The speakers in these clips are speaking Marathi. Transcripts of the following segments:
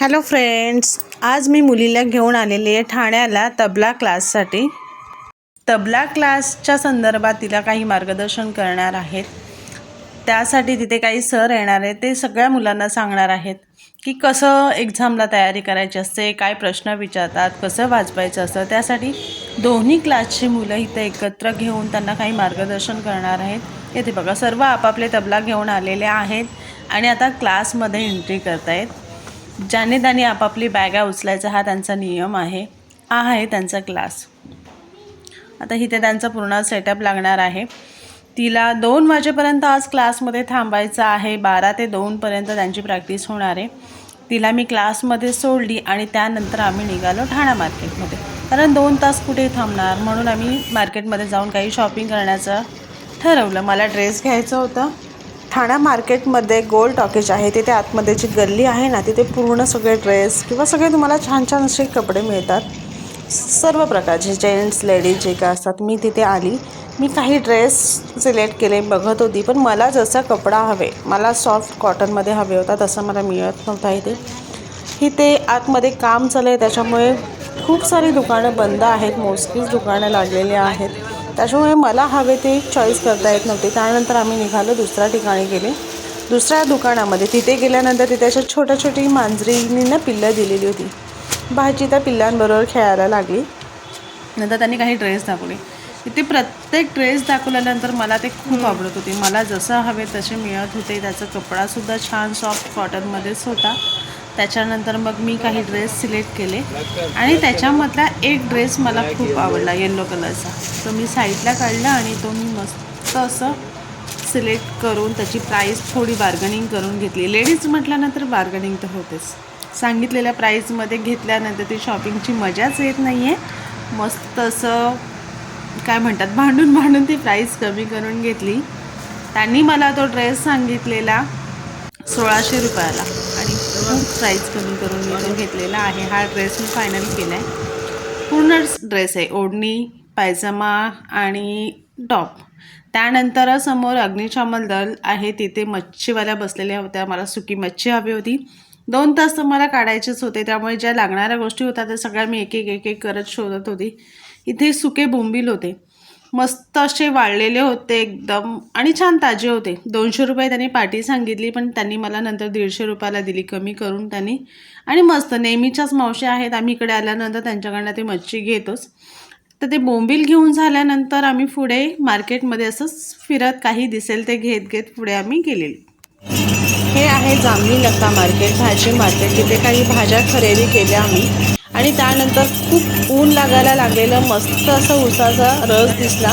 हॅलो फ्रेंड्स, आज मी मुलीला घेऊन आलेली आहे ठाण्याला तबला क्लाससाठी। तबला क्लासच्या संदर्भात तिला काही मार्गदर्शन करणार आहेत। त्यासाठी तिथे काही सर येणार आहेत, ते सगळ्या मुलांना सांगणार आहेत की कसं एक्झामला तयारी करायची असते, काय प्रश्न विचारतात, कसं वाजवायचं असतं। त्यासाठी दोन्ही क्लासची मुलं इथे एकत्र घेऊन त्यांना काही मार्गदर्शन करणार आहेत। येथे बघा, सर्व आपापले तबला घेऊन आलेले आहेत आणि आता क्लासमध्ये एंट्री करतायत। ज्याने त्याने आपापली बॅगा उचलायचा हा त्यांचा नियम आहे। हा आहे त्यांचा क्लास। आता इथे त्यांचा पूर्ण सेटअप लागणार आहे। तिला 2 वाजेपर्यंत आज क्लासमध्ये थांबायचं आहे। 12 ते 2 पर्यंत त्यांची प्रॅक्टिस होणार आहे। तिला मी क्लासमध्ये सोडली आणि त्यानंतर आम्ही निघालो ठाणा मार्केटमध्ये, कारण 2 तास कुठे थांबणार, म्हणून आम्ही मार्केटमध्ये जाऊन काही शॉपिंग करायचं ठरवलं। मला ड्रेस घ्यायचा होता। ठाणा मार्केटमध्ये गोल्ड टॉकीज आहे, तिथे आतमध्ये जी गल्ली आहे ना, तिथे पूर्ण सगळे ड्रेस किंवा सगळे तुम्हाला छान छान असे कपडे मिळतात, सर्व प्रकारचे, जेंट्स लेडीज जे काय असतात। मी तिथे आली, मी काही ड्रेस सिलेक्ट केले, बघत होती, पण मला जसा कपडा हवे, मला सॉफ्ट कॉटनमध्ये हवे होता, तसं मला मिळत नव्हता। इथे आतमध्ये काम चालू आहे, त्याच्यामुळे खूप सारी दुकानं बंद आहेत, मोजकीच दुकानं लागलेली आहेत, त्याच्यामुळे मला हवे ते चॉईस करता येत नव्हते। त्यानंतर आम्ही निघालो, दुसऱ्या ठिकाणी गेले, दुसऱ्या दुकानामध्ये। तिथे गेल्यानंतर तिथे अशा छोटी मांजरींनी ना पिल्लं दिलेली होती। भाजी त्या पिल्लांबरोबर खेळायला लागली। नंतर त्यांनी काही ड्रेस दाखवले। इथे प्रत्येक ड्रेस दाखवल्यानंतर मला ते खूप आवडत होते, मला जसं हवे तसे मिळत होते। त्याचा कपडासुद्धा छान सॉफ्ट कॉटनमध्येच होता। त्याच्यानंतर मग मी काही ड्रेस सिलेक्ट केले आणि त्याच्यामधला एक ड्रेस मला खूप आवडला, येलो कलरचा। तो मी साईडला काढला आणि तो मी मस्त असं सिलेक्ट करून त्याची प्राईस थोडी बार्गनिंग करून घेतली। लेडीज म्हटल्यानंतर बार्गनिंग तर होतेच। सांगितलेल्या प्राईसमध्ये घेतल्यानंतर ती शॉपिंगची मजाच येत नाही आहे। मस्त असं काय म्हणतात, भांडून ती प्राईस कमी करून घेतली। त्यांनी मला तो ड्रेस सांगितलेला 1600 रुपयाला आणि खूप प्राईस कमी करून मी तो घेतलेला आहे। हा ड्रेस मी फायनल केला आहे। पूर्ण ड्रेस आहे, ओढणी, पायजमा आणि टॉप। त्यानंतर समोर अग्निशमन दल आहे, तिथे मच्छीवाल्या बसलेल्या होत्या। मला सुकी मच्छी हवी होती। 2 तास तर मला काढायचेच होते, त्यामुळे ज्या लागणाऱ्या गोष्टी होत्या त्या सगळ्या मी एक एक करत शोधत होती। इथे सुके बोंबील होते, मस्त असे वाळलेले होते एकदम, आणि छान ताजे होते। 200 रुपये त्यांनी पाटी सांगितली, पण त्यांनी मला नंतर 150 रुपयाला दिली कमी करून त्यांनी। आणि मस्त, नेहमीच्याच मावशी आहेत, आम्ही इकडे आल्यानंतर त्यांच्याकडनं ते मच्छी घेतोच। तर ते बोंबील घेऊन झाल्यानंतर आम्ही पुढे मार्केटमध्ये असंच फिरत काही दिसेल ते घेत पुढे आम्ही गेलेलो। हे आहे जांभळी लता मार्केट, भाजी मार्केट। तिथे काही भाज्या खरेदी केल्या आम्ही आणि त्यानंतर खूप ऊन लागायला लागलेलं, मस्त असं उसाचा रस दिसला,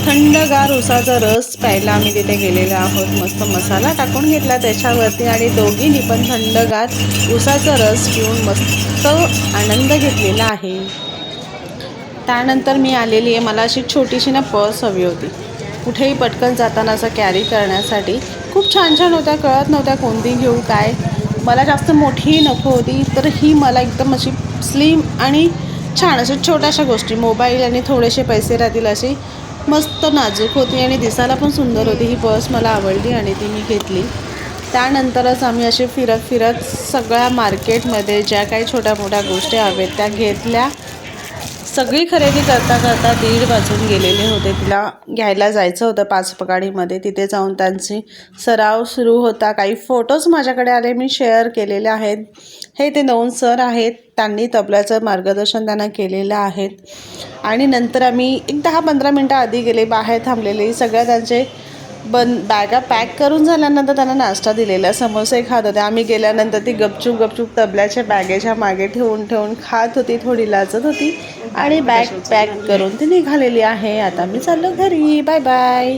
थंडगार उसाचा रस प्यायला आम्ही तिथे गेलेलो आहोत। मस्त मसाला टाकून घेतला त्याच्यावरती आणि दोघींनी पण थंडगार उसाचा रस पिऊन मस्त आनंद घेतलेला आहे। त्यानंतर मी आलेली आहे, मला अशी छोटीशी ना पर्स हवी होती, कुठेही पटकन जाताना असं कॅरी करण्यासाठी। खूप छान होत्या, कळत नव्हत्या कोणती घेऊ काय। मला जास्त मोठी नको होती, तर ही मला एकदम अशी स्लिम आणि छान अशा छोट्याशा गोष्टी, मोबाईल आणि थोडेसे पैसे राहतील अशी मस्त नाजूक होती आणि दिसायला पण सुंदर होती। ही पर्स मला आवडली आणि ती मी घेतली। त्यानंतरच आम्ही असे फिरत सगळ्या मार्केटमध्ये ज्या काही छोट्या मोठ्या गोष्टी हव्यात त्या घेतल्या। सगळी खरेदी करता 1:30 वाजून गेलेले होते। तिला घ्यायला जायचं होतं पाचपकाडीमध्ये, तिथे जाऊन त्यांची सराव सुरू होता। काही फोटोज माझ्याकडे आले, मी शेअर केलेले आहेत। हे ते 2 सर आहेत, त्यांनी तबल्याचं मार्गदर्शन त्यांना केलेलं आहे। आणि नंतर आम्ही एक 10-15 मिनटं आधी गेले, बाहेर थांबलेले, सगळ्या त्यांचे बॅगा पॅक करून झाल्यानंतर त्यांना नाश्ता दिलेला, समोसे खात होते। आम्ही गेल्यानंतर ती गपचूप तबल्याच्या बॅगेच्या मागे ठेवून खात होती, थोडी लाजत होती आणि बॅग पॅक करून ती निघालेली आहे। आता मी चाललो घरी, बाय बाय।